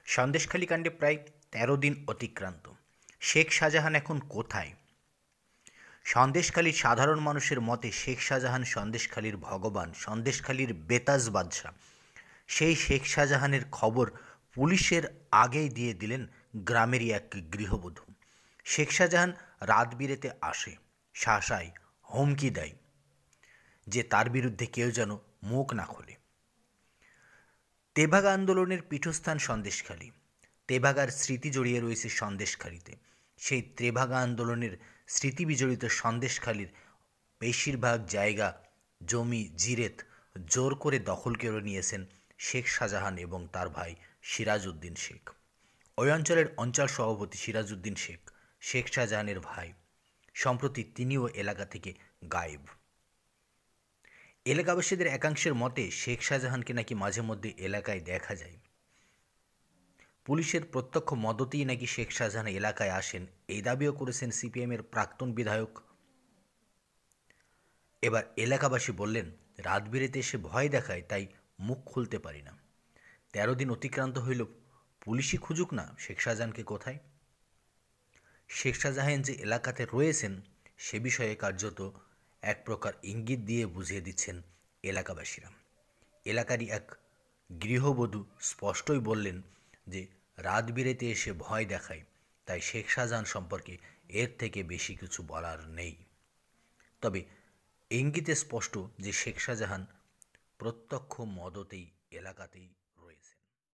সন্দেশখালী কাণ্ডে প্রায় ১৩ দিন অতিক্রান্ত। শেখ শাহজাহান এখন কোথায়? সন্দেশখালীর সাধারণ মানুষের মতে শেখ শাহজাহান সন্দেশখালীর ভগবান, সন্দেশখালীর বেতাজ বাদশা। সেই শেখ শাহজাহানের খবর পুলিশের আগেই দিয়ে দিলেন গ্রামেরই এক গৃহবধূ। শেখ শাহজাহান রাত বিরেতে আসে, শাসায়, হুমকি দেয় যে তার বিরুদ্ধে কেউ যেন মুখ না খোলে। তেভাগা আন্দোলনের পীঠস্থান সন্দেশখালী। তেভাগার স্মৃতি জড়িয়ে রয়েছে সন্দেশখালীতে। সেই তেভাগা আন্দোলনের স্মৃতি বিজড়িত সন্দেশখালীর বেশিরভাগ জায়গা, জমি, জিরেত জোর করে দখল করে নিয়েছেন শেখ শাহজাহান এবং তার ভাই সিরাজউদ্দিন শেখ। ওই অঞ্চলের অঞ্চল সভাপতি সিরাজউদ্দিন শেখ, শেখ শাহজাহানের ভাই। সম্প্রতি তিনিও এলাকা থেকে গায়েব। এলাকাবাসীদের একাংশের মতে শেখ শাহজাহানকে নাকি মাঝে মধ্যে এলাকায় দেখা যায়। পুলিশের প্রত্যক্ষ মদতেই নাকি শেখ শাহজাহান এলাকায় আসেন, এই দাবিও করেছেন সিপিএমের প্রাক্তন বিধায়ক। এবার এলাকাবাসী বললেন, রাত বিরেতে এসে ভয় দেখায়, তাই মুখ খুলতে পারি না। ১৩ দিন অতিক্রান্ত হইল, পুলিশই খুঁজুক না শেখ শাহজাহানকে কোথায়। শেখ শাহজাহান যে এলাকাতে রয়েছেন সে বিষয়ে কার্যত এক প্রকার ইঙ্গিত দিয়ে বুঝিয়ে দিচ্ছেন এলাকাবাসীরা। এলাকারই এক গৃহবধূ স্পষ্টই বললেন যে রাত বিরেতে এসে ভয় দেখায়, তাই শেখ শাহজাহান সম্পর্কে এর থেকে বেশি কিছু বলার নেই। তবে ইঙ্গিতে স্পষ্ট যে শেখ শাহজাহান প্রত্যক্ষ মদতেই এলাকাতেই